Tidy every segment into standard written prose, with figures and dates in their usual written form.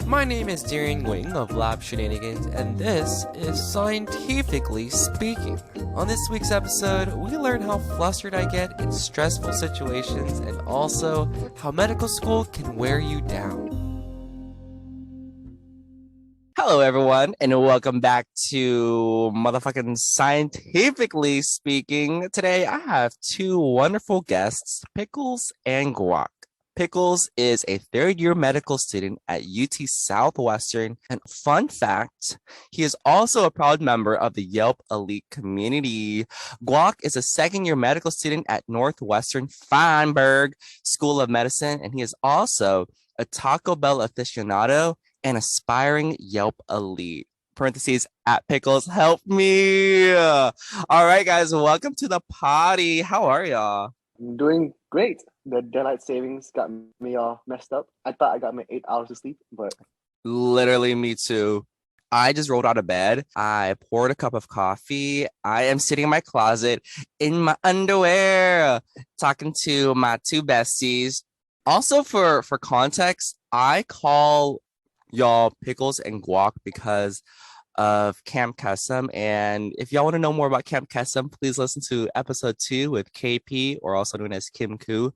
My name is Darren Wing of Lab Shenanigans, and this is Scientifically Speaking. On this week's episode, we learn how flustered I get in stressful situations and also how medical school can wear you down. Hello, everyone, and welcome back to motherfucking Scientifically Speaking. Today, I have two wonderful guests, Pickles and Guac. Pickles is a third-year medical student at UT Southwestern, and fun fact, he is also a proud member of the Yelp elite community. Guac is a second-year medical student at Northwestern Feinberg School of Medicine, and he is also a Taco Bell aficionado and aspiring Yelp elite. Parentheses at Pickles, help me. All right, guys, welcome to the party. How are y'all? I'm doing great. The daylight savings got me all messed up. I thought I got my 8 hours of sleep, but literally me too. I just rolled out of bed. I poured a cup of coffee. I am sitting in my closet in my underwear, talking to my two besties. Also, for context, I call y'all Pickles and Guac because of Camp Kesem. And if y'all want to know more about Camp Kesem, please listen to episode 2 with KP, or also known as Kim Koo.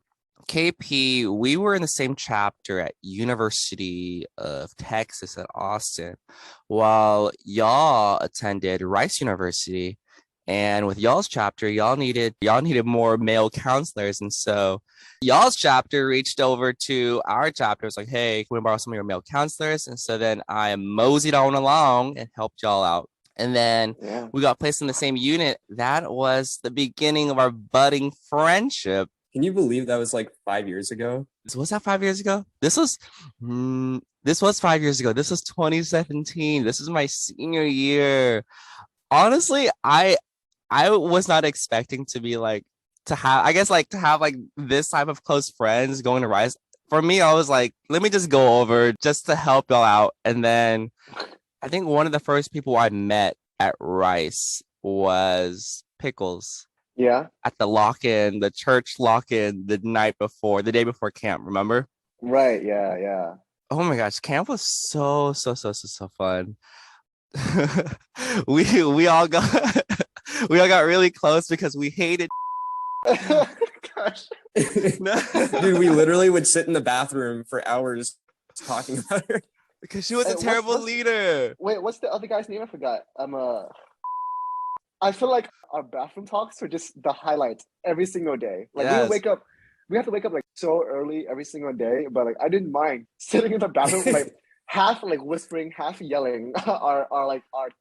KP, we were in the same chapter at University of Texas at Austin, while y'all attended Rice University. And with y'all's chapter, y'all needed more male counselors. And so y'all's chapter reached over to our chapter. It's like, hey, can we borrow some of your male counselors? And so then I moseyed on along and helped y'all out. And then we got placed in the same unit. That was the beginning of our budding friendship. Can you believe that was like 5 years ago? Was that 5 years ago? This was 5 years ago. This was 2017. This is my senior year. Honestly, I was not expecting to be to have this type of close friends going to Rice. For me, I was like, let me just go over just to help y'all out. And then I think one of the first people I met at Rice was Pickles. Yeah. At the lock-in, the church lock-in the day before camp, remember? Right, yeah. Oh my gosh, camp was so fun. we all got really close because we hated Gosh. Dude, we literally would sit in the bathroom for hours talking about her. Because she was a terrible leader. Wait, what's the other guy's name? I forgot. I feel like our bathroom talks are just the highlights every single day. We have to wake up so early every single day, but I didn't mind sitting in the bathroom half whispering, half yelling our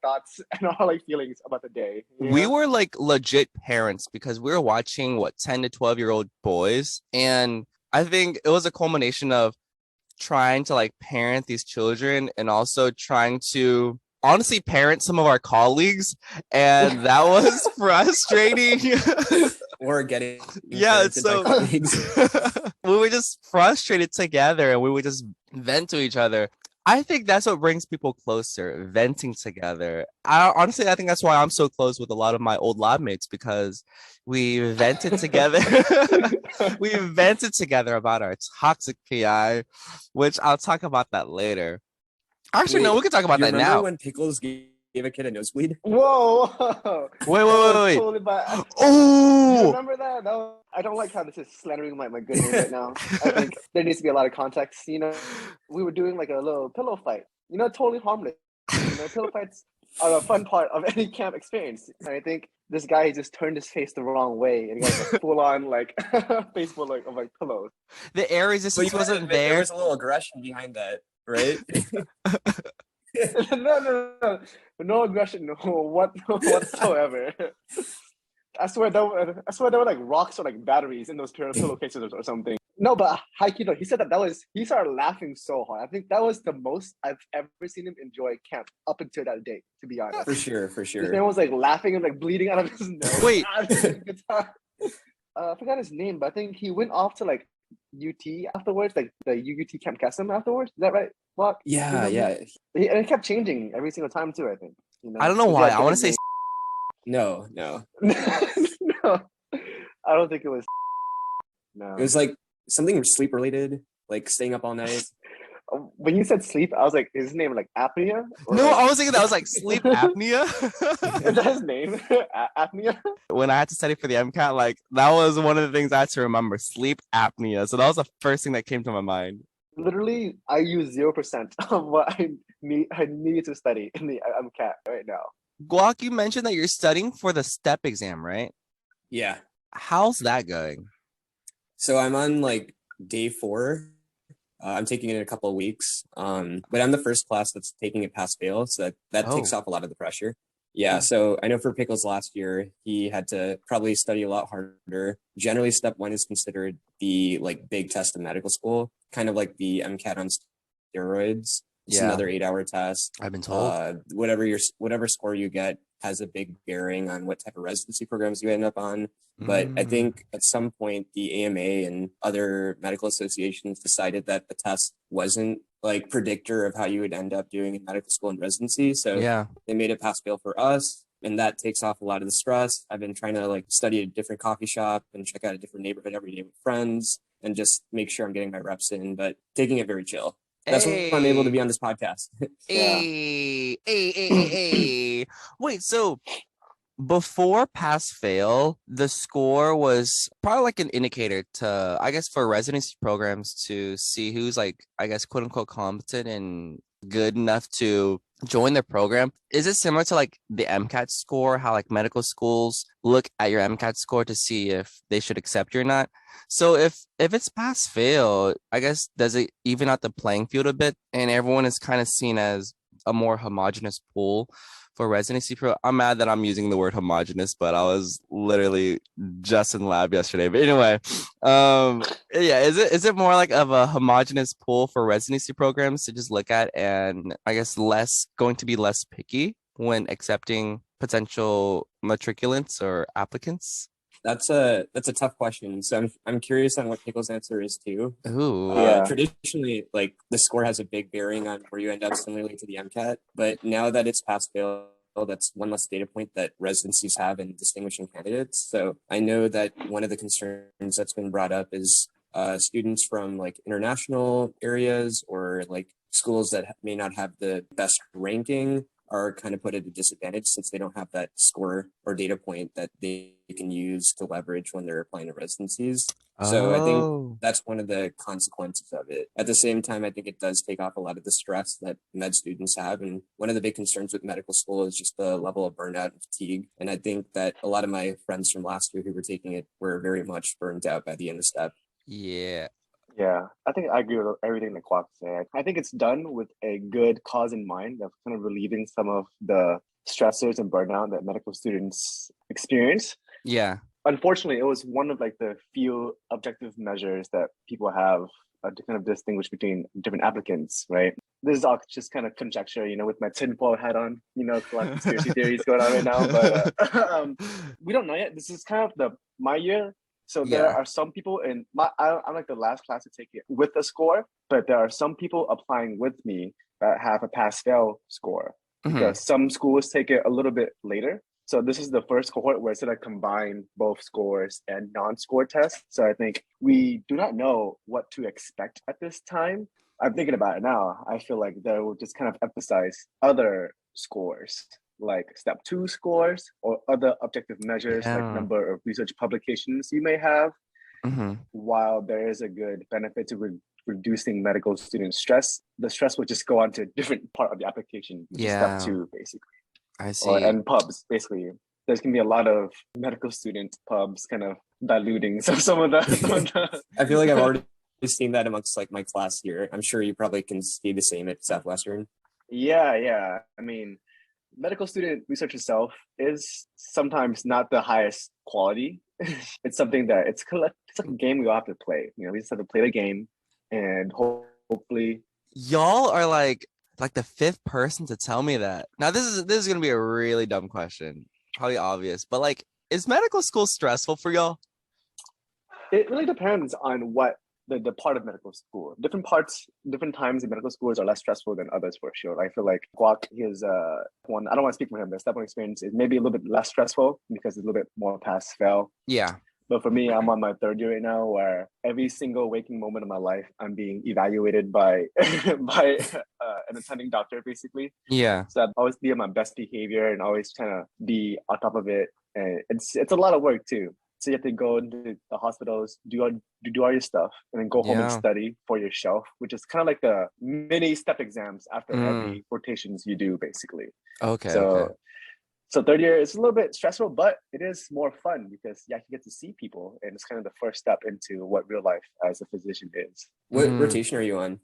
thoughts and our feelings about the day. We were legit parents because we were watching 10 to 12-year-old boys, and I think it was a culmination of trying to parent these children and also trying to honestly parent some of our colleagues, and that was frustrating. Or getting so we were just frustrated together and we would just vent to each other. I think that's what brings people closer, venting together. I think that's why I'm so close with a lot of my old lab mates, because we vented together. We vented together about our toxic PI, which I'll talk about that later. Actually, no, we can talk about that now. Remember when Pickles gave a kid a nosebleed? Whoa! Wait. Totally Oh! You remember that? I don't like how this is slandering my good name right now. I think there needs to be a lot of context. We were doing a little pillow fight. Totally harmless. Pillow fights are a fun part of any camp experience. And I think this guy just turned his face the wrong way and he got a full-on face full of pillows. The air resistance wasn't there. There was a little aggression behind that. Right? No aggression, whatsoever. I swear there were rocks or batteries in those pillowcases or something. No, but Haiki, he said he started laughing so hard. I think that was the most I've ever seen him enjoy camp up until that day, to be honest. For sure. His man was laughing and bleeding out of his nose. Wait. I forgot his name, but I think he went off to UT afterwards, the UT Camp Kesem afterwards. Is that right? What? Yeah. And it kept changing every single time too, I think. I don't know why. I want to say no. No. I don't think it was. No. It was something sleep related, staying up all night. When you said sleep, I was like, is his name like apnea? Or No, like, I was thinking that was like sleep apnea. is that his name? Apnea? When I had to study for the MCAT, like that was one of the things I had to remember, sleep apnea. So that was the first thing that came to my mind. Literally, I use 0% of what I need to study in the MCAT right now. Guac, you mentioned that you're studying for the STEP exam, right? Yeah. How's that going? So I'm on like day 4. I'm taking it in a couple of weeks. But I'm the first class that's taking it pass fail, so that takes Oh, off a lot of the pressure. Yeah, so I know for Pickles last year, he had to probably study a lot harder. Generally, step 1 is considered the like big test of medical school, kind of like the MCAT on steroids. It's yeah, another 8-hour test. I've been told. Whatever score you get has a big bearing on what type of residency programs you end up on. But I Mm. think at some point the AMA and other medical associations decided that the test wasn't like predictor of how you would end up doing in medical school and residency. So Yeah. they made it pass fail for us. And that takes off a lot of the stress. I've been trying to like study a different coffee shop and check out a different neighborhood every day with friends and just make sure I'm getting my reps in, but taking it very chill. That's why I'm able to Hey, be on this podcast. Yeah. hey. Wait, so before pass fail, the score was probably like an indicator to, I guess, for residency programs to see who's like, I guess, quote unquote, competent and good enough to join the program. Is it similar to like the MCAT score, how like medical schools look at your MCAT score to see if they should accept you or not? So if it's pass fail, I guess does it even out the playing field a bit and everyone is kind of seen as a more homogenous pool for residency pro? I'm mad that I'm using the word homogenous, but I was literally just in lab yesterday. But anyway, yeah, is it more like of a homogenous pool for residency programs to just look at and I guess less going to be less picky when accepting potential matriculants or applicants? That's a tough question. So I'm curious on what Pickle's answer is too. Ooh. Yeah. Traditionally, like the score has a big bearing on where you end up, similarly to the MCAT. But now that it's pass fail, that's one less data point that residencies have in distinguishing candidates. So I know that one of the concerns that's been brought up is students from like international areas or like schools that may not have the best ranking are kind of put at a disadvantage since they don't have that score or data point that they can use to leverage when they're applying to residencies. So I think Oh. that's one of the consequences of it. At the same time, I think it does take off a lot of the stress that med students have. And one of the big concerns with medical school is just the level of burnout and fatigue. And I think that a lot of my friends from last year who were taking it were very much burned out by the end of step. Yeah. Yeah, I think I agree with everything that Kwok said. I think it's done with a good cause in mind of kind of relieving some of the stressors and burnout that medical students experience. Yeah. Unfortunately, it was one of like the few objective measures that people have to kind of distinguish between different applicants, right? This is all just kind of conjecture, with my tinfoil hat on, a lot of conspiracy theories going on right now, but we don't know yet. This is kind of my year. So there Yeah. are some people in I'm like the last class to take it with a score, but there are some people applying with me that have a pass fail score Mhm. because some schools take it a little bit later. So this is the first cohort where it's going to combine both scores and non-score tests. So I think we do not know what to expect at this time. I'm thinking about it now. I feel like they will just kind of emphasize other scores like step 2 scores or other objective measures like Yeah. number of research publications you may have. Mhm. While there is a good benefit to reducing medical student stress, the stress will just go on to a different part of the application, which is step Yeah. 2 basically. I Or see. and pubs basically. There's gonna be a lot of medical student pubs kind of diluting some of the I feel like I've already seen that amongst like my class here. I'm sure you probably can see the same at Southwestern. Yeah. I mean, medical student research itself is sometimes not the highest quality. It's something that it's like a game we all have to play. We just have to play the game, and hopefully, Y'all are like the fifth person to tell me that. Now this is gonna be a really dumb question, probably obvious, but like, is medical school stressful for y'all? it really depends on what the part of medical school. Different times in medical schools are less stressful than others for sure. I feel like Guac, his one, I don't want to speak for him, but step one experience is maybe a little bit less stressful because it's a little bit more pass fail. Yeah. But for me, I'm on my third year right now, where every single waking moment of my life, I'm being evaluated by by an attending doctor, basically. Yeah. So I'd always be on my best behavior and always trying to be on top of it. And it's a lot of work too. So you have to go into the hospitals, do all your stuff, and then go home and Yeah. study for your shelf, which is kind of like the mini step exams after Mm. every rotations you do, basically. Okay. Okay. So third year is a little bit stressful, but it is more fun because you actually get to see people, and it's kind of the first step into what real life as a physician is. What Mm. rotation are you on?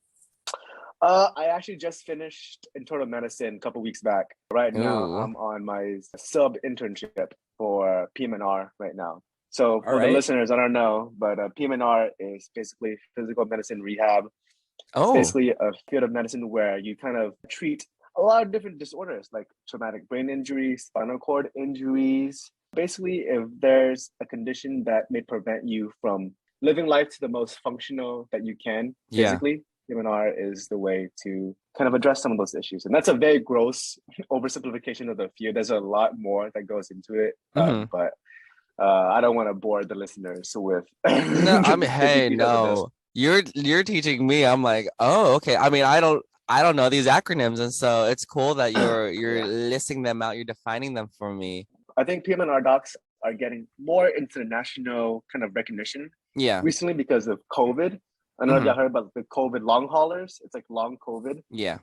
I actually just finished internal medicine a couple weeks back. Right now, Ooh. I'm on my sub internship for PM&R right now. So All for the right. listeners, I don't know, but PM&R is basically physical medicine rehab. It's Oh. basically a field of medicine where you kind of treat a lot of different disorders like traumatic brain injuries, spinal cord injuries. Basically, if there's a condition that may prevent you from living life to the most functional that you can Yeah. physically, M&R is the way to kind of address some of those issues. And that's a very gross oversimplification of the field. There's a lot more that goes into it, Mhm. but I don't want to bore the listeners with No, I mean, the hey, details of this. no. You're teaching me. I'm like, oh, okay. I mean, I don't know these acronyms, and so it's cool that you're Yeah. listing them out, you're defining them for me. I think PM&R docs are getting more international kind of recognition Yeah. recently because of COVID. I don't know if y'all Mhm. heard about the COVID long haulers. It's like long COVID. Yeah.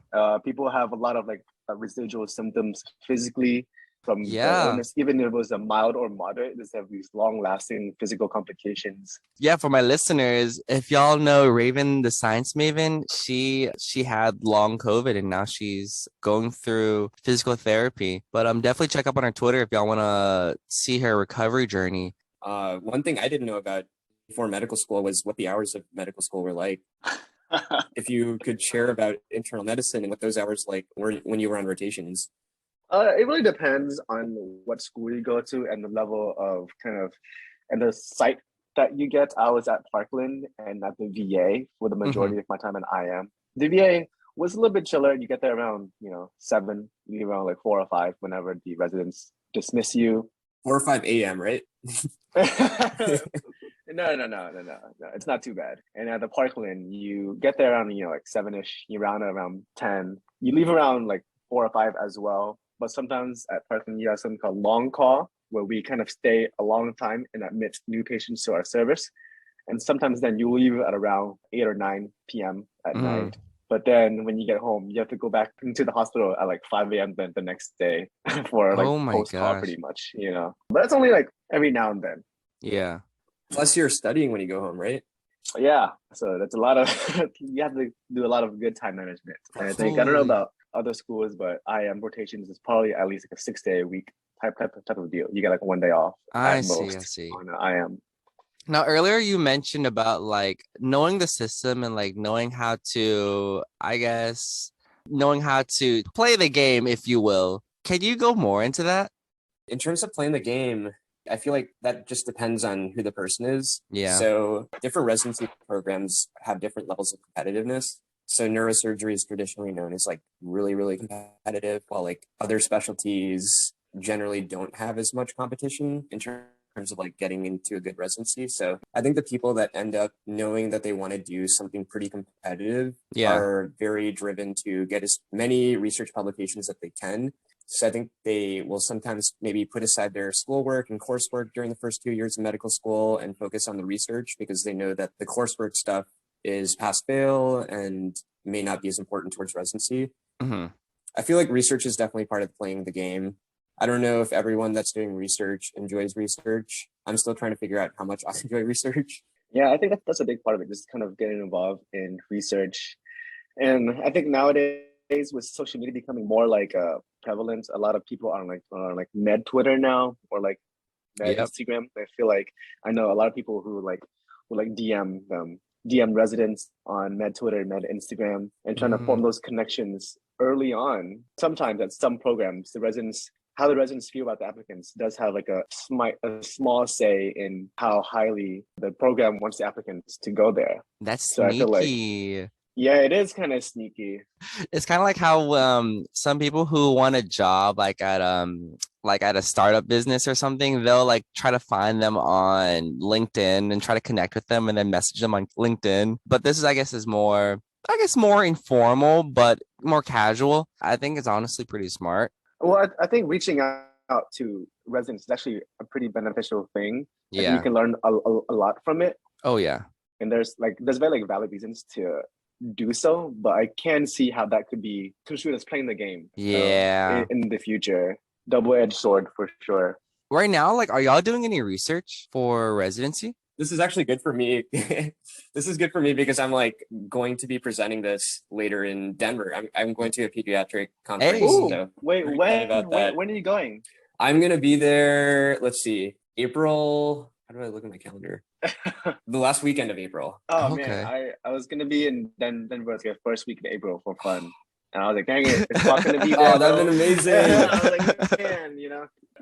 People have a lot of like residual symptoms physically from the Yeah. illness, even if it was a mild or moderate. They have these long-lasting physical complications. Yeah, for my listeners, if y'all know Raven, the science maven, she had long COVID and now she's going through physical therapy. But definitely check up on her Twitter if y'all want to see her recovery journey. One thing I didn't know about before medical school was what the hours of medical school were like. If you could share about internal medicine and what those hours like were when you were on rotations. It really depends on what school you go to and the level of kind of and the site that you get. I was at Parkland and at the VA for the majority of my time, and I am. The VA was a little bit chiller. You get there around 7, you leave around like 4 or 5 whenever the residents dismiss you. 4 or 5 a.m., right? No. It's not too bad. And at the Parkland, you get there around like 7ish. You round around 10. You leave around like 4 or 5 as well. But sometimes at Parkland, you have something called long call, where we kind of stay a long time and admit new patients to our service. And sometimes then you leave at around 8 or 9 p.m. at night. But then when you get home, you have to go back into the hospital at like 5 a.m. then the next day for like Oh my post call, gosh. pretty much. But it's only like every now and then. Yeah. Plus, you're studying when you go home, right? Yeah, so that's a lot of you have to do a lot of good time management. And I think I don't know Holy. about other schools, but IM rotations is probably at least like a 6-day a week type of deal. You get like one day off I at see, I most see. on IM. Now, earlier you mentioned about like knowing the system and like knowing how to, I guess, knowing how to play the game, if you will. Can you go more into that? In terms of playing the game, I feel like that just depends on who the person is. Yeah. So different residency programs have different levels of competitiveness. So neurosurgery is traditionally known as like really, really competitive, while like other specialties generally don't have as much competition in terms of like getting into a good residency. So I think the people that end up knowing that they want to do something pretty competitive Yeah. are very driven to get as many research publications that they can. So I think they will sometimes maybe put aside their schoolwork and coursework during the first 2 years of medical school and focus on the research because they know that the coursework stuff is pass fail and may not be as important towards residency. Mm-hmm. I feel like research is definitely part of playing the game. I don't know if everyone that's doing research enjoys research. I'm still trying to figure out how much I enjoy research. Yeah, I think that's a big part of it, just kind of getting involved in research. And I think nowadays with social media becoming more like prevalent, a lot of people are like med Twitter now or like med Yep. Instagram. I feel like I know a lot of people who DM residents on med Twitter, med Instagram, and trying to form those connections early on. Sometimes at some programs, how the residents feel about the applicants does have like a small say in how highly the program wants the applicants to go there. That's So I feel like sneaky. Yeah, it is kind of sneaky. It's kind of like how some people who want a job like at a startup business or something, they'll like try to find them on LinkedIn and try to connect with them and then message them on LinkedIn. But this is, I guess, more informal but more casual. I think it's honestly pretty smart. Well, I think reaching out to residents is actually a pretty beneficial thing. I think you Yeah. can learn a lot from it. Oh yeah. And there's very like valid reasons to do so, but I can see how that could be construed as playing the game. Yeah. In the future, double-edged sword for sure. Right now, like, are y'all doing any research for residency? This is actually good for me. This is good for me because I'm like going to be presenting this later in Denver. I'm going to a pediatric conference. Hey. Ooh, So wait, very excited about that. when are you going? I'm gonna be there. Let's see, April. How do I look at my calendar? The last weekend of April. Oh Okay. man, I was gonna be in Denver like first week in April for fun, and I was like, dang it, it's not gonna be there. Oh, that'd bro. been amazing. I was like, man,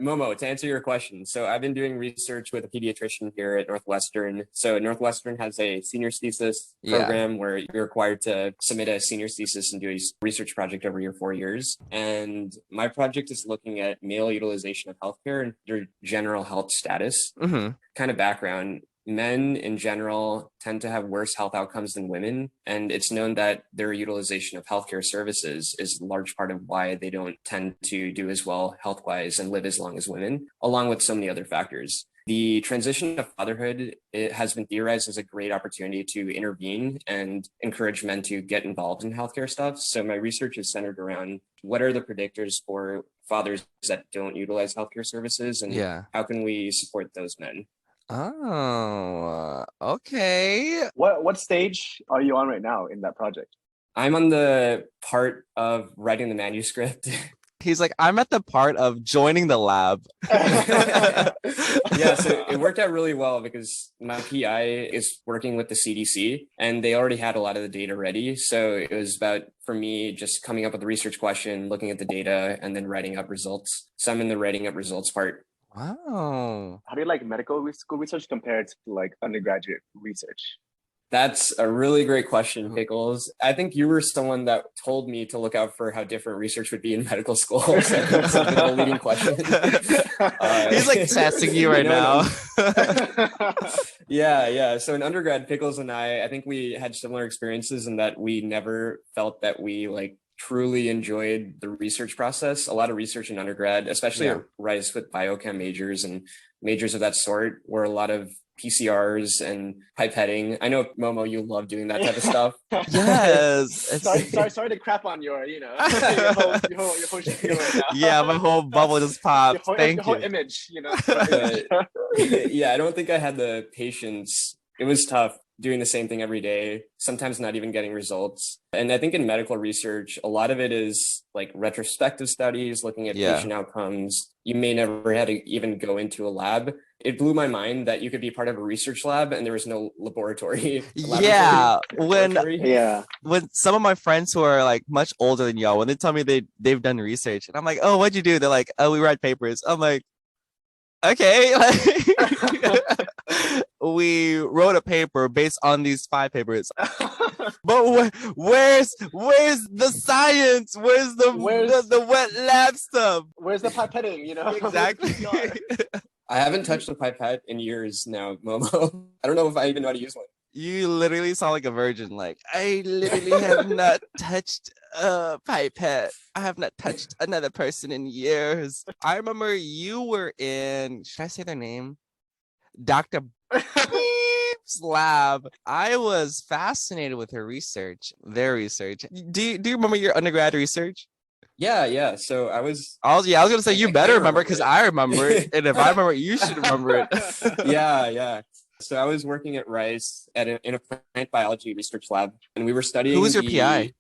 Momo, to answer your question, so I've been doing research with a pediatrician here at Northwestern. So Northwestern has a senior's thesis program where you're required to submit a senior's thesis and do a research project over your 4 years. And my project is looking at male utilization of healthcare and their general health status. Mm-hmm. Kind of background. Men in general tend to have worse health outcomes than women, and it's known that their utilization of healthcare services is a large part of why they don't tend to do as well health-wise and live as long as women, along with so many other factors. The transition of fatherhood, it has been theorized as a great opportunity to intervene and encourage men to get involved in healthcare stuff. So my research is centered around what are the predictors for fathers that don't utilize healthcare services, and how can we support those men? Oh, okay. What stage are you on right now in that project? I'm on the part of writing the manuscript. He's like, I'm at the part of joining the lab. Yeah, so it worked out really well because my PI is working with the CDC and they already had a lot of the data ready. So it was about, for me, just coming up with a research question, looking at the data, and then writing up results. So I'm in the writing up results part. Wow. How do you like medical school research compared to like undergraduate research? That's a really great question, Pickles. I think you were someone that told me to look out for how different research would be in medical school. So that's a bit of a leading question. He's like testing you right now. Yeah. So in undergrad, Pickles and I think we had similar experiences in that we never felt that we like truly enjoyed the research process. A lot of research in undergrad, especially at Rice with biochem majors and majors of that sort, were a lot of PCRs and pipetting. I know, Momo, you love doing that type of stuff. Yes. sorry to crap on your, your whole spiel right now. Yeah, my whole bubble just popped. Thank your you. whole image, Yeah, I don't think I had the patience. It was tough doing the same thing every day, sometimes not even getting results. And I think in medical research, a lot of it is like retrospective studies, looking at patient outcomes. You may never had to even go into a lab. It blew my mind that you could be part of a research lab and there was no laboratory. When some of my friends who are like much older than y'all, when they tell me they've done research, and I'm like, oh, what'd you do? They're like, oh, we write papers. I'm like, okay. We wrote a paper based on these 5 papers. But where's the science? Where's the wet lab stuff? Where's the pipetting? Exactly. I haven't touched a pipette in years now, Momo. I don't know if I even know how to use one. You literally sound like a virgin. Like, I literally have not touched a pipette. I have not touched another person in years. I remember you were in, should I say their name? Dr. Beep's lab. I was fascinated with her research, their research. Do you remember your undergrad research? Yeah. So I was gonna say you better remember because I remember it, and if I remember it, you should remember it. Yeah. So I was working at Rice in a plant biology research lab, and we were studying. Who was your PI?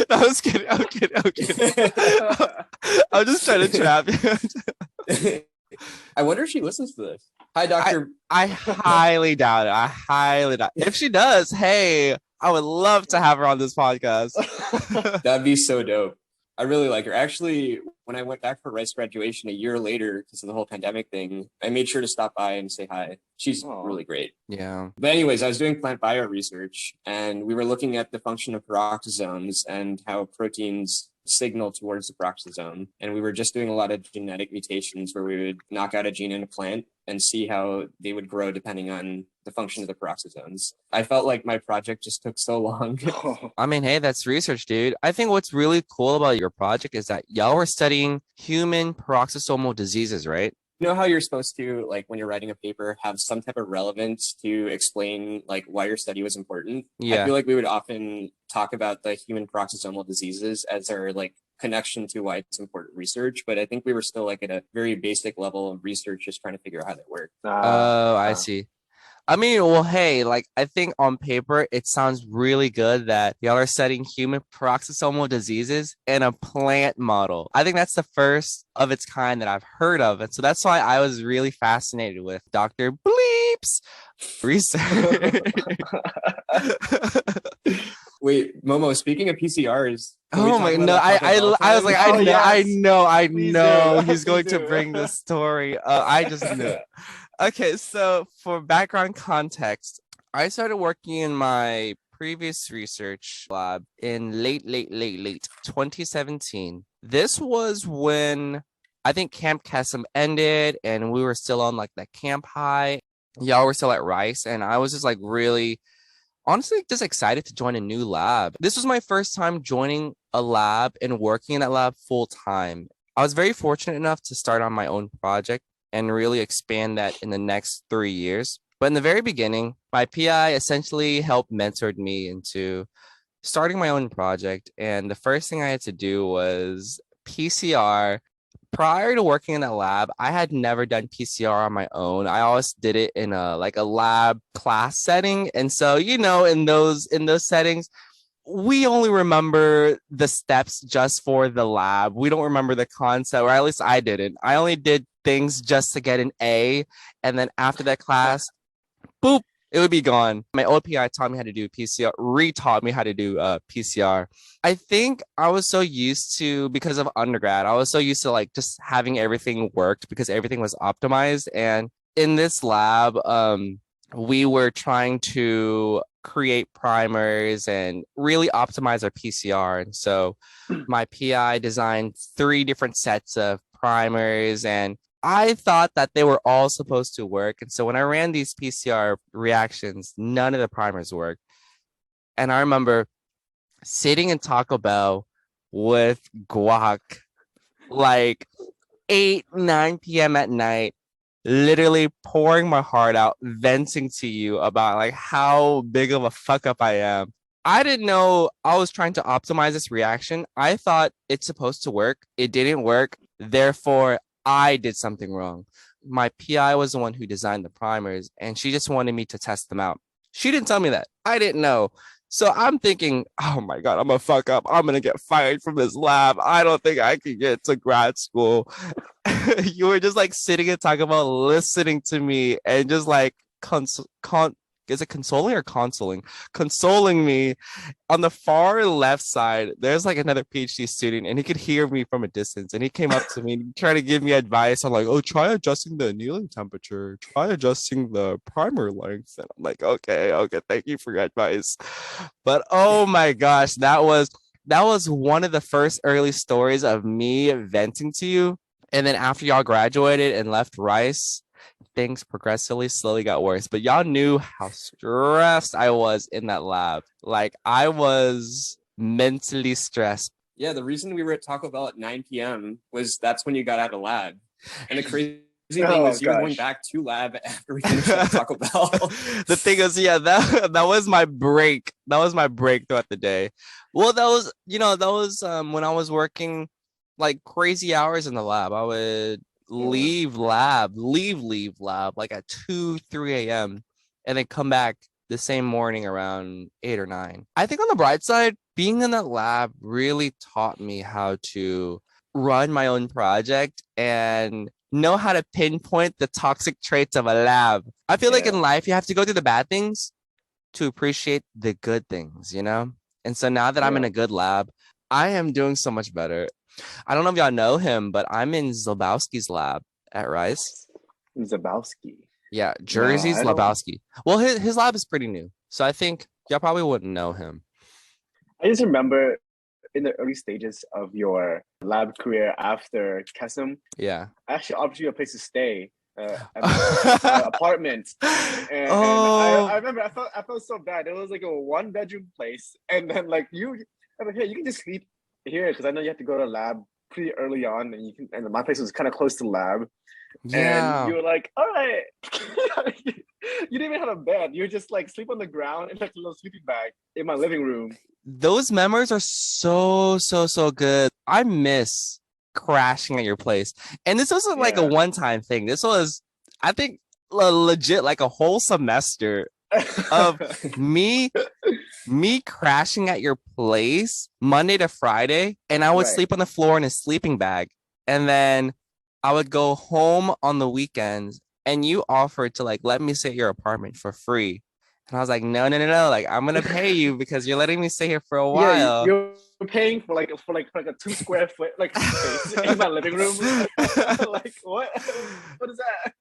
No, I was kidding. I'm just trying to trap you. I wonder if she listens to this. Hi, Doctor. I highly doubt it. If she does, hey, I would love to have her on this podcast. That'd be so dope. I really like her. Actually, when I went back for Rice graduation a year later because of the whole pandemic thing, I made sure to stop by and say hi. She's really great. Yeah. But anyways, I was doing plant bio research, and we were looking at the function of peroxisomes and how proteins signal towards the peroxisome. And we were just doing a lot of genetic mutations where we would knock out a gene in a plant and see how they would grow depending on the function of the peroxisomes. I felt like my project just took so long. I mean, hey, that's research, dude. I think what's really cool about your project is that y'all were studying human peroxisomal diseases, right? You know how you're supposed to, like, when you're writing a paper, have some type of relevance to explain, like, why your study was important? Yeah. I feel like we would often talk about the human peroxisomal diseases as our, like, connection to why it's important research, but I think we were still, like, at a very basic level of research, just trying to figure out how that worked. Oh, I see. I mean, well, hey, like, I think on paper, it sounds really good that y'all are studying human peroxisomal diseases in a plant model. I think that's the first of its kind that I've heard of. And so that's why I was really fascinated with Dr. Bleep's research. Wait, Momo, speaking of PCRs. Oh my, no, I was like, I know he's going to bring this story. I just knew it. Okay, so for background context, I started working in my previous research lab in late 2017. This was when I think Camp Kesem ended and we were still on like the camp high. Y'all were still at Rice, and I was just like really, honestly, just excited to join a new lab. This was my first time joining a lab and working in that lab full time. I was very fortunate enough to start on my own project and really expand that in the next 3 years. But in the very beginning, my PI essentially helped mentored me into starting my own project. And the first thing I had to do was PCR. Prior to working in that lab, I had never done PCR on my own. I always did it in a lab class setting. And so, in those settings, we only remember the steps just for the lab. We don't remember the concept, or at least I didn't. I only did things just to get an A. And then after that class, boop, it would be gone. My old PI taught me how to do PCR, retaught me how to do PCR. I think I was so used to, because of undergrad, I was so used to like just having everything worked because everything was optimized. And in this lab, we were trying to create primers and really optimize our PCR. And so my PI designed 3 different sets of primers, and I thought that they were all supposed to work. And so when I ran these PCR reactions, none of the primers worked. And I remember sitting in Taco Bell with guac like 9 p.m. at night, literally pouring my heart out, venting to you about like how big of a fuck up I am. I didn't know I was trying to optimize this reaction. I thought it's supposed to work. It didn't work. Therefore, I did something wrong. My PI was the one who designed the primers, and she just wanted me to test them out. She didn't tell me that. I didn't know. So I'm thinking, oh my God, I'm gonna fuck up. I'm gonna get fired from this lab. I don't think I can get to grad school. You were just like sitting and talking about listening to me and just like is it consoling or consoling? Consoling me. On the far left side, there's like another PhD student, and he could hear me from a distance. And he came up to me and tried to give me advice on like, oh, try adjusting the annealing temperature, try adjusting the primer length. And I'm like, okay, thank you for your advice. But oh my gosh, that was one of the first early stories of me venting to you. And then after y'all graduated and left Rice, things progressively slowly got worse. But y'all knew how stressed I was in that lab. Like, I was mentally stressed. Yeah, the reason we were at Taco Bell at 9 p.m. was that's when you got out of lab. And the crazy thing was you were going back to lab after we finished at Taco Bell. The thing is, yeah, that was my break. That was my break throughout the day. Well, that was when I was working like crazy hours in the lab. I would leave lab like at 2-3 a.m. and then come back the same morning around 8 or 9. I think on the bright side, being in that lab really taught me how to run my own project and know how to pinpoint the toxic traits of a lab. I feel like in life, you have to go through the bad things to appreciate the good things, And so now that I'm in a good lab, I am doing so much better. I don't know if y'all know him, but I'm in Zlabowski's lab at Rice. Zabowski. Yeah, No, Jersey I don't. Zlabowski. Well, his lab is pretty new, so I think y'all probably wouldn't know him. I just remember in the early stages of your lab career after Kesem, Yeah. I actually offered you a place to stay at my apartment. And I Oh, remember I felt so bad. It was like a 1 bedroom place. And then like I'm like, hey, you can just sleep here because I know you have to go to lab pretty early on and my place was kind of close to lab. And yeah. you were like, all right. You didn't even have a bed. You were just like sleep on the ground in like a little sleeping bag in my living room. Those memories are so, so, so good. I miss crashing at your place. And this wasn't like a Yeah. one-time thing. This was, I think, legit like a whole semester of me crashing at your place Monday to Friday, and I would Right. sleep on the floor in a sleeping bag. And then I would go home on the weekends, and you offered to like let me stay at your apartment for free. And I was like, no, no, no, no. Like, I'm gonna pay you because you're letting me stay here for a Yeah, while. you're paying for like a 2 square foot like space in my living room. Like what is that?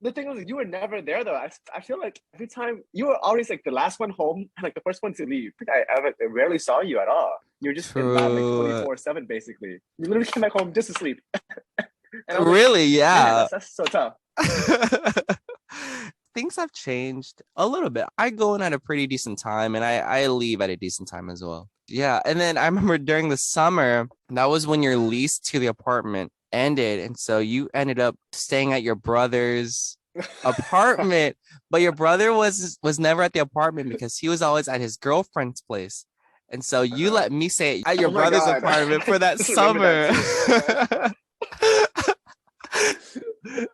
The thing was, you were never there though. I feel like every time you were always like the last one home and like the first one to leave. I rarely saw you at all. You're just in lab like True. 24/7 basically. You literally came back home just to sleep. And I was like, Really, man, yeah. that's so tough. Things have changed a little bit. I go in at a pretty decent time and I leave at a decent time as well. Yeah. And then I remember during the summer, that was when your lease to the apartment ended. And so you ended up staying at your brother's apartment, but your brother was never at the apartment because he was always at his girlfriend's place. And so you let me stay at your Oh my brother's god. apartment for I that just remember that summer. too.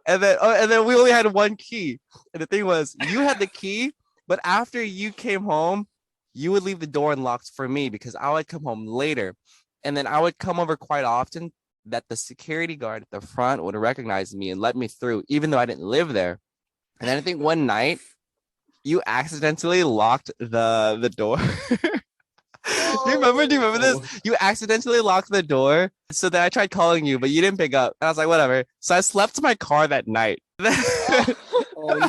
And then we only had one key. And the thing was, you had the key, but after you came home, you would leave the door unlocked for me because I would come home later. And then I would come over quite often that the security guard at the front would recognize me and let me through, even though I didn't live there. And then I think one night you accidentally locked the door. Do you remember? Do you remember Oh, this? You accidentally locked the door. So then I tried calling you, but you didn't pick up. And I was like, whatever. So I slept in my car that night. oh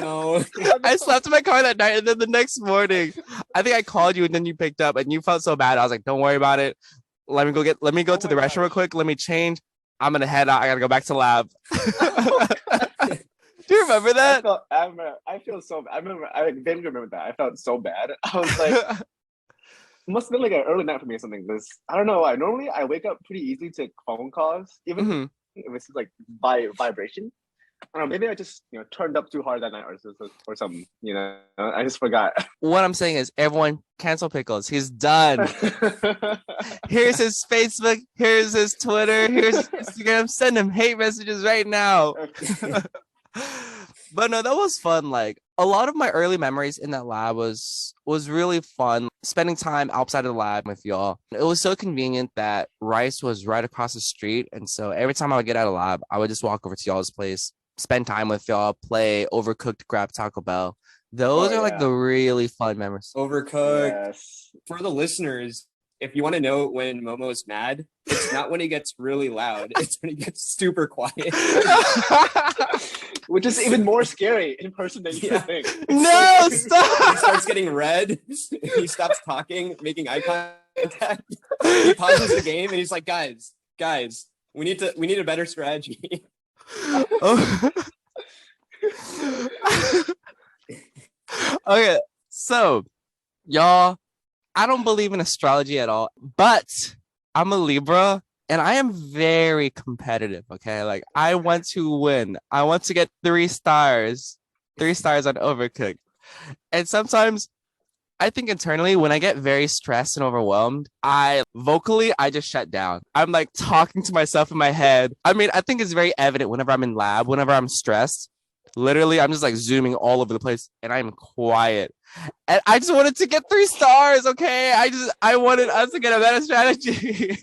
no. I slept in my car that night. And then the next morning, I think I called you and then you picked up and you felt so bad. I was like, don't worry about it. Let me go Oh to the my restroom real gosh. quick. Let me change. I'm going to head out. I got to go back to lab. Do you remember that? I feel so bad. I remember I vaguely remember that. I felt so bad. I was like, it must have been like an early night for me or something. This I don't know why. Normally I wake up pretty easily to phone calls, even Mhm. if it's like vibration. I don't know, maybe I just turned up too hard that night or something. I just forgot. What I'm saying is, everyone cancel Pickles. He's done. Here's his Facebook. Here's his Twitter. Here's his Instagram. Send him hate messages right now. But no, that was fun. Like a lot of my early memories in that lab was really fun. Spending time outside of the lab with y'all. It was so convenient that Rice was right across the street, and so every time I would get out of lab, I would just walk over to y'all's place, spend time with y'all, play Overcooked, grab Taco Bell. Oh Those are like yeah. the really fun memories. Overcooked. Yes. For the listeners, if you want to know when Momo's mad, it's not when he gets really loud. It's when he gets super quiet. Which is even more scary in person than you Yeah. think. No, He stop. starts getting red. He stops talking, making eye contact. He pauses the game and he's like, guys, we need a better strategy. Oh. Okay, so y'all, I don't believe in astrology at all, but I'm a Libra and I am very competitive. Okay, like I want to win. I want to get 3 stars, 3 stars on Overcooked. And sometimes I think internally when I get very stressed and overwhelmed, I just shut down. I'm like talking to myself in my head. I mean, I think it's very evident whenever I'm in lab, whenever I'm stressed. Literally, I'm just like zooming all over the place and I'm quiet. And I just wanted to get 3 stars, okay? I wanted us to get a better strategy.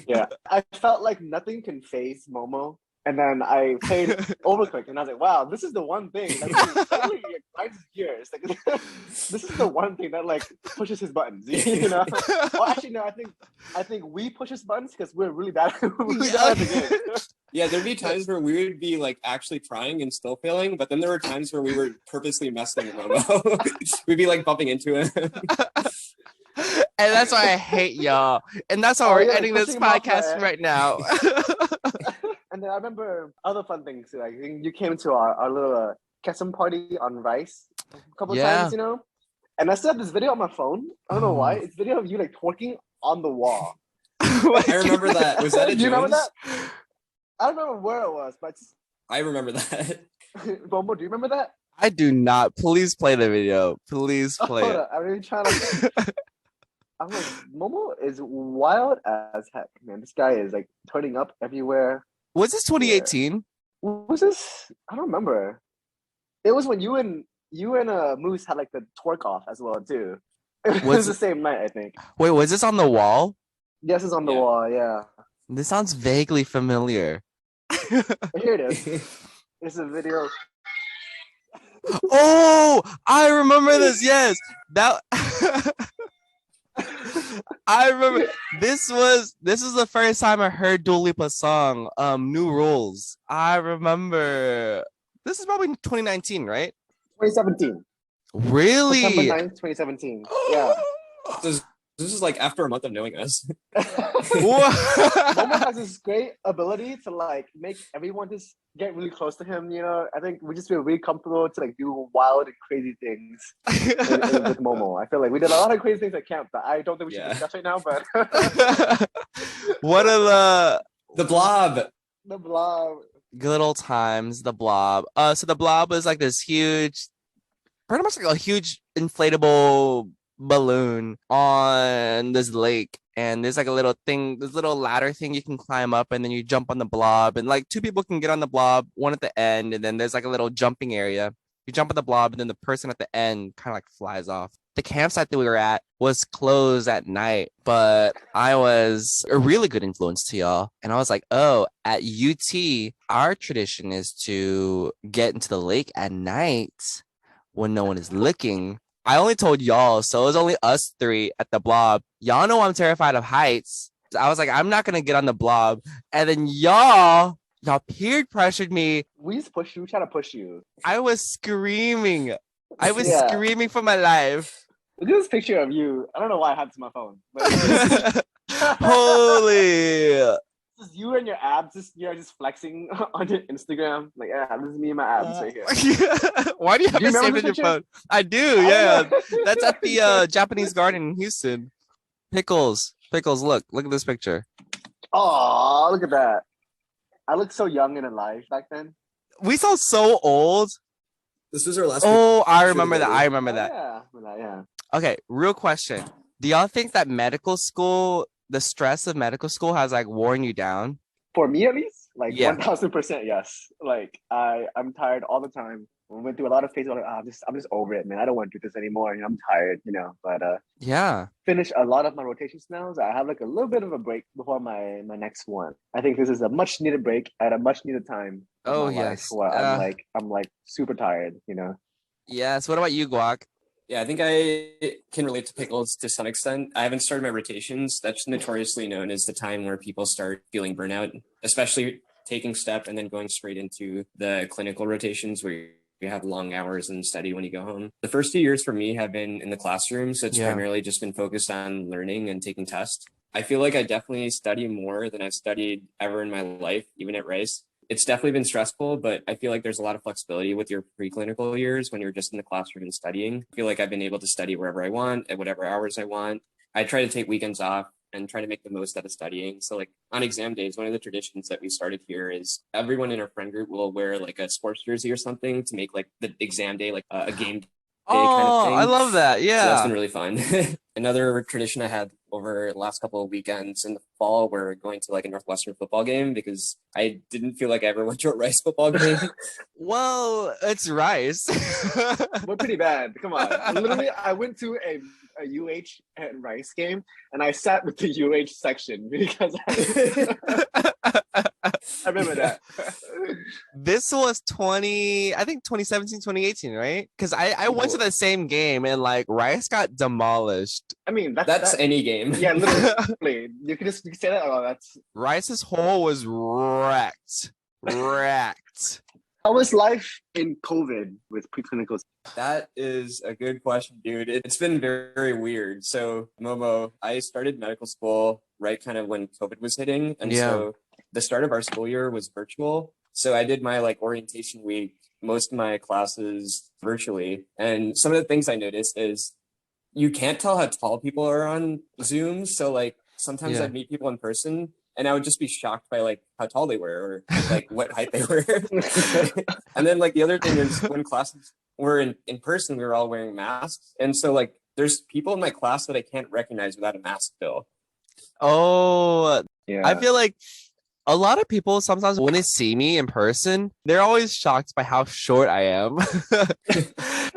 Yeah, I felt like nothing can phase Momo And then I played Overcooked, and I was like, "Wow, this is the one thing that really, totally grinds his gears. Like, this is the one thing that like pushes his buttons." You know? Well, actually, no. I think we push his buttons because we're really bad. Really bad at the game. Yeah, there'd be times where we would be like actually trying and still failing, but then there were times where we were purposely messing with Momo. We'd be like bumping into him. And that's why I hate y'all. And that's why we're ending this podcast right now. And then I remember other fun things. Like you came to our little Kesem party on Rice a couple times, you know? And I still have this video on my phone. I don't know why. It's a video of you like twerking on the wall. I remember that. Was that a Do you remember Jones? that? I don't remember where it was, but I remember that. Bomo, do you remember that? I do not. Please play the video. Please play it. I'm really trying to. I'm like, Momo is wild as heck, man. This guy is like turning up everywhere. Was this 2018? Was this? I don't remember. It was when you and Moose had like the twerk off as well too. It was the same night, I think. Wait, was this on the wall? Yes, it's on the wall. Yeah. This sounds vaguely familiar. Here it is. It's a video. Oh, I remember this. Yes, that. I remember this was the first time I heard Dua Lipa's song, New Rules. I remember this is probably 2019, right? 2017. Really? September 9th, 2017. Yeah. This is like after a month of knowing us. Momo has this great ability to like make everyone just get really close to him, you know. I think we just feel really comfortable to like do wild and crazy things with Momo. I feel like we did a lot of crazy things at camp that I don't think we should discuss right now, but what are the blob? The blob. Good old times, the blob. So the blob was like this huge, pretty much like a huge inflatable balloon on this lake, and there's like a little thing, this little ladder thing you can climb up, and then you jump on the blob, and like two people can get on the blob, one at the end, and then there's like a little jumping area. You jump on the blob, and then the person at the end kind of like flies off. The campsite that we were at was closed at night, but I was a really good influence to y'all, and I was like, oh, at UT our tradition is to get into the lake at night when no one is looking. I only told y'all, so it was only us three at the blob. Y'all know I'm terrified of heights. I was like, I'm not gonna get on the blob. And then y'all peer pressured me. We just pushed you. We tried to push you. I was screaming. I was screaming for my life. Look at this picture of you. I don't know why I have this on my phone. But Holy. Just you and your abs, you're just flexing on your Instagram. Like, yeah, this is me and my abs right here. Why do you have it saved in your phone? I do, yeah. That's at the Japanese garden in Houston. Pickles, look at this picture. Oh, look at that. I looked so young and alive back then. We saw so old. This was our last. Oh, I remember that. I remember that. Yeah. Okay, real question. Do y'all think that medical school, the stress of medical school has like worn you down? For me, at least, like 1000%, yes. Like I'm tired all the time. We went through a lot of phases. Like, I'm just over it, man. I don't want to do this anymore. You know, I'm tired. You know, but finished a lot of my rotations now. So I have like a little bit of a break before my next one. I think this is a much needed break at a much needed time. Oh yes. Where I'm like super tired. You know. Yes. What about you, Guac? Yeah, I think I can relate to Pickles to some extent. I haven't started my rotations. That's notoriously known as the time where people start feeling burnout, especially taking step and then going straight into the clinical rotations where you have long hours and study when you go home. The first 2 years for me have been in the classroom, so it's primarily just been focused on learning and taking tests. I feel like I definitely study more than I've studied ever in my life, even at Rice. It's definitely been stressful, but I feel like there's a lot of flexibility with your preclinical years when you're just in the classroom and studying. I feel like I've been able to study wherever I want, at whatever hours I want. I try to take weekends off and try to make the most out of studying. So like on exam days, one of the traditions that we started here is everyone in our friend group will wear like a sports jersey or something to make like the exam day, like a game day kind of thing. I love that. Yeah. So that's been really fun. Another tradition I had over the last couple of weekends in the fall, we're going to like a Northwestern football game because I didn't feel like I ever went to a Rice football game. Well, it's Rice. We're pretty bad. Come on. Literally, I went to a UH and Rice game and I sat with the UH section because I remember that. This was 2017, 2018, right? Because I went to the same game and like Rice got demolished. I mean, That's any game. Yeah, literally. You can say that. Oh, that's. Rice's hole was wrecked. Wrecked. How was life in COVID with preclinicals? That is a good question, dude. It's been very, very weird. So, Momo, I started medical school right kind of when COVID was hitting. And so the start of our school year was virtual. So I did my like orientation week, most of my classes virtually. And some of the things I noticed is you can't tell how tall people are on Zoom. So like sometimes I'd meet people in person and I would just be shocked by like how tall they were or like what height they were. And then like the other thing is when classes were in person, we were all wearing masks. And so like there's people in my class that I can't recognize without a mask still. Oh, yeah. I feel like a lot of people sometimes when they see me in person, they're always shocked by how short I am.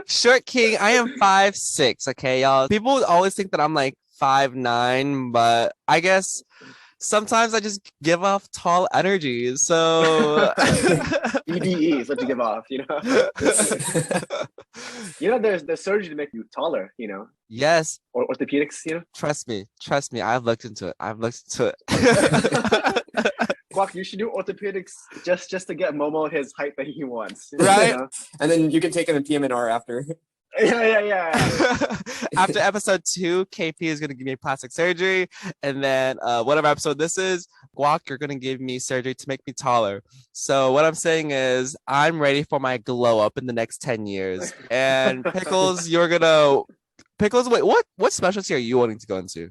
Short king, I am 5'6", okay, y'all. People always think that I'm like 5'9", but I guess sometimes I just give off tall energy. So EDE is what you give off, you know. You know, there's surgery to make you taller, you know. Yes. Or orthopedics, you know. Trust me. I've looked into it. Guac, you should do orthopedics just to get Momo his height that he wants. Right. You know? And then you can take him in PM&R after. Yeah. After episode 2, KP is going to give me plastic surgery. And then whatever episode this is, Guac, you're going to give me surgery to make me taller. So what I'm saying is I'm ready for my glow up in the next 10 years. And Pickles, wait, what specialty are you wanting to go into?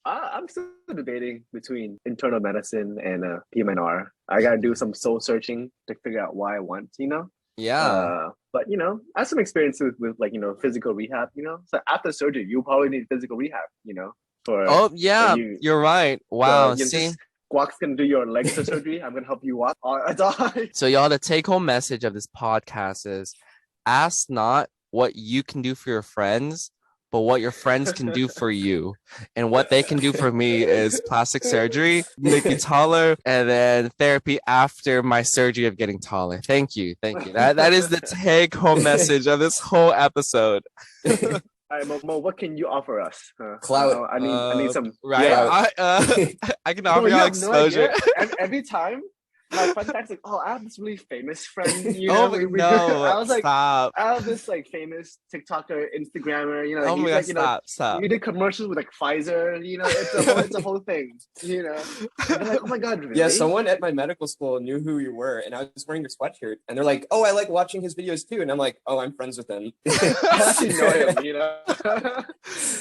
I'm still debating between internal medicine and PM&R. I got to do some soul searching to figure out why I want, you know? Yeah. But, you know, I have some experience with like, you know, physical rehab, you know? So after surgery, you'll probably need physical rehab, you know? You're right. Wow. See? Guac's going to do your legs surgery. I'm going to help you walk. So y'all, the take-home message of this podcast is ask not what you can do for your friends, but what your friends can do for you. And what they can do for me is plastic surgery, make me taller, and then therapy after my surgery of getting taller. Thank you. That is the take-home message of this whole episode. All right, Mo, what can you offer us? Clout. I need some. Right. Yeah. I can offer y'all exposure. No, every time my friend texts like, "Oh, I have this really famous friend." You know, I was like, stop. I have this like famous TikToker, Instagrammer. You know, Oh my God, stop. We did commercials with like Pfizer. You know, it's a whole thing. You know, and they're like, "Oh my God, really?" Yeah, someone at my medical school knew who you were, and I was wearing your sweatshirt, and they're like, "Oh, I like watching his videos too," and I'm like, "Oh, I'm friends with him." I actually know him. You know,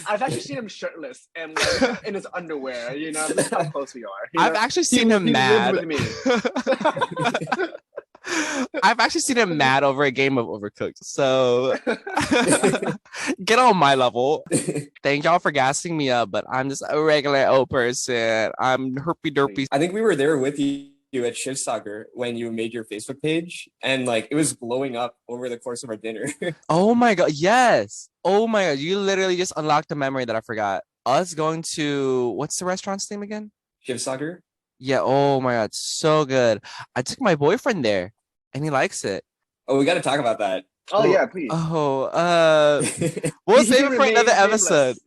I've actually seen him shirtless and like, in his underwear. You know, that's how close we are. I've actually seen him mad. With me. I've actually seen him mad over a game of Overcooked. So get on my level. Thank y'all for gassing me up, but I'm just a regular old person. I'm herpy derpy. I think we were there with you at Shiv Soccer when you made your Facebook page, and like it was blowing up over the course of our dinner. Oh my God, yes. Oh my God, you literally just unlocked a memory that I forgot. Us going to, what's the restaurant's name again? Shiv Soccer? Yeah, oh my God, so good. I took my boyfriend there and he likes it. Oh, we got to talk about that. Oh yeah, please. We'll save it for another episode.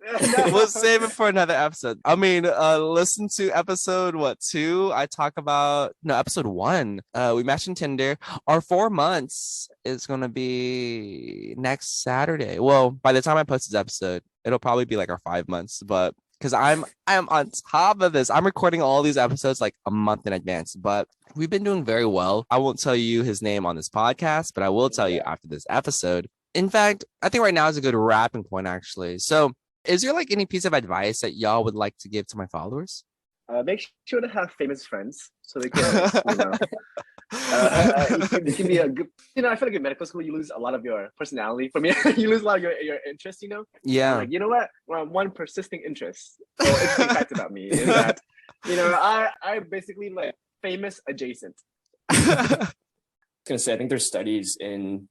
We'll save it for another episode. I mean, listen to episode 2. I talk about episode 1. We matched on Tinder. Our 4 months is gonna be next Saturday. Well, by the time I post this episode, it'll probably be like our 5 months, but because I am on top of this. I'm recording all these episodes like a month in advance, but we've been doing very well. I won't tell you his name on this podcast, but I will tell you after this episode. In fact, I think right now is a good wrapping point, actually. So is there like any piece of advice that y'all would like to give to my followers? Make sure to have famous friends so they can, it can be a good, I feel like in medical school, you lose a lot of your personality. For me, you lose a lot of your interest, Yeah. Like, you know what? One persisting interest. So interesting fact about me is that, I basically like famous adjacent. I think there's studies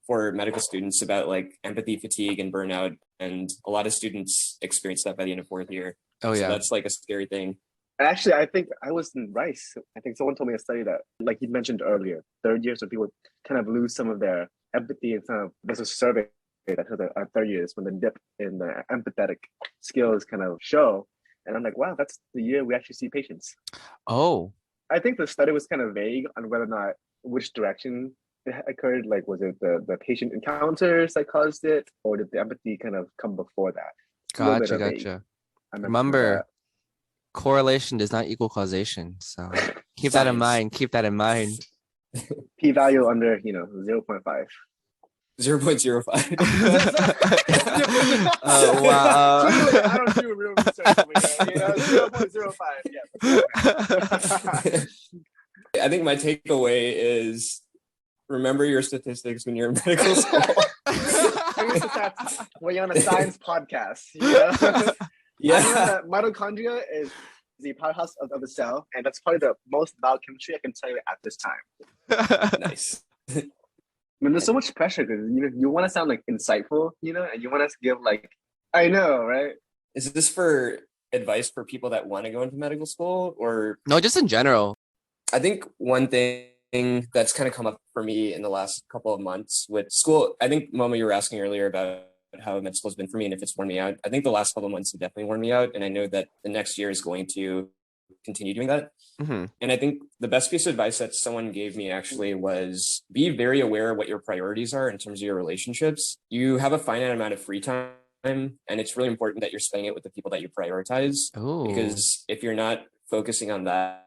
for medical students about like empathy fatigue and burnout, and a lot of students experience that by the end of 4th year. Oh yeah. So that's like a scary thing. And actually, I think I was in Rice. I think someone told me a study that, like you mentioned earlier, third years, so people kind of lose some of their empathy and kind of, there's a survey that said that our third years when the dip in the empathetic skills kind of show. And I'm like, wow, that's the year we actually see patients. Oh, I think the study was kind of vague on whether or not which direction it occurred. Like, was it the patient encounters that caused it, or did the empathy kind of come before that? A little bit gotcha, of vague. gotcha. I Remember, correlation does not equal causation. So keep that in Science. mind. Keep that in mind. P-value under 0.5. 0.05. Oh, wow. Clearly, I don't do real research over here. 0.05. Yeah. I think my takeaway is remember your statistics when you're in medical school. When you're on a science podcast, I know that mitochondria is the powerhouse of the cell, and that's probably the most biochemistry I can tell you at this time. Nice. I mean, there's so much pressure because you want to sound like insightful, and you want to give like, I know, right? Is this for advice for people that want to go into medical school, or No, just in general. I think one thing that's kind of come up for me in the last couple of months with school, I think Momo, you were asking earlier about how med school has been for me and if it's worn me out. I think the last couple of months have definitely worn me out, and I know that the next year is going to continue doing that. Mm-hmm. And I think the best piece of advice that someone gave me actually was be very aware of what your priorities are in terms of your relationships. You have a finite amount of free time, and it's really important that you're spending it with the people that you prioritize. Oh, Because if you're not focusing on that,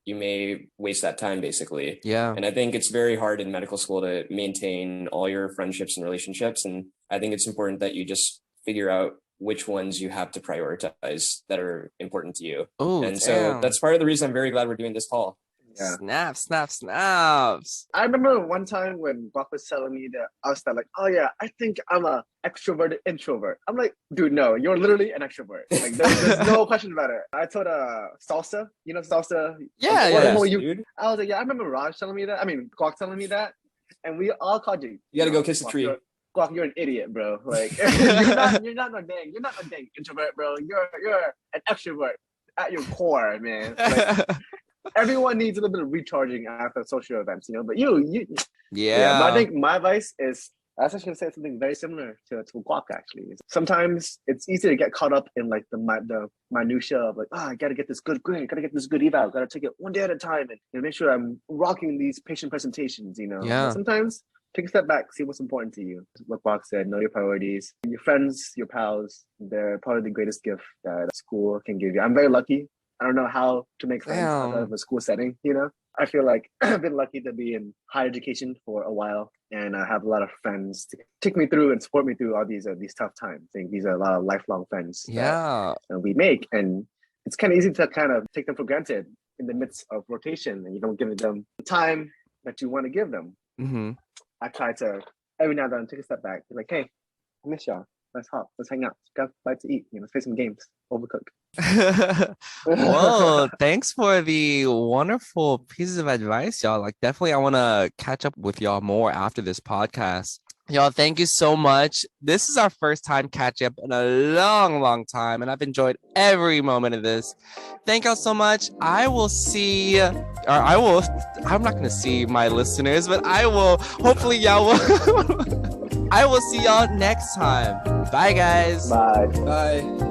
you may waste that time basically. yeah. And I think it's very hard in medical school to maintain all your friendships and relationships. And I think it's important that you just figure out which ones you have to prioritize that are important to you. Oh, And so that's part of the reason I'm very glad we're doing this call. Yeah. Snaps. I remember one time when Buck was telling me that I was like, oh yeah, I think I'm a extroverted introvert. I'm like, dude, no, you're literally an extrovert. Like there's no question about it. I told Salsa, Salsa. Yeah. Dude. I was like, yeah, I remember Raj telling me that. I mean, Guac telling me that, and we all called you. You gotta go kiss a tree. Guac, you're an idiot, bro. Like you're not a dang introvert, bro. You're an extrovert at your core, man. Like, everyone needs a little bit of recharging after social events, But you. Yeah. I think my advice is, I was actually going to say something very similar to Guac, actually. Sometimes it's easy to get caught up in like the minutia of like, I got to get this good grade, got to get this good eval, got to take it one day at a time and make sure I'm rocking these patient presentations, Yeah. But sometimes take a step back, see what's important to you. Like Guac said, know your priorities. Your friends, your pals, they're probably the greatest gift that school can give you. I'm very lucky. I don't know how to make friends out of a school setting, I feel like I've been lucky to be in higher education for a while, and I have a lot of friends to take me through and support me through all these tough times. I think these are a lot of lifelong friends that we make, and it's kind of easy to kind of take them for granted in the midst of rotation, and you don't give them the time that you want to give them. Mm-hmm. I try to every now and then take a step back, be like, hey, I miss y'all. Let's hop. Let's hang out. Let's grab a bite to eat. Let's play some games. Overcook. Well, thanks for the wonderful pieces of advice, y'all. Like, definitely, I want to catch up with y'all more after this podcast. Y'all, thank you so much. This is our first time catching up in a long time, and I've enjoyed every moment of this. Thank y'all so much. I'm not going to see my listeners, but hopefully y'all will. I will see y'all next time. Bye, guys. Bye. Bye.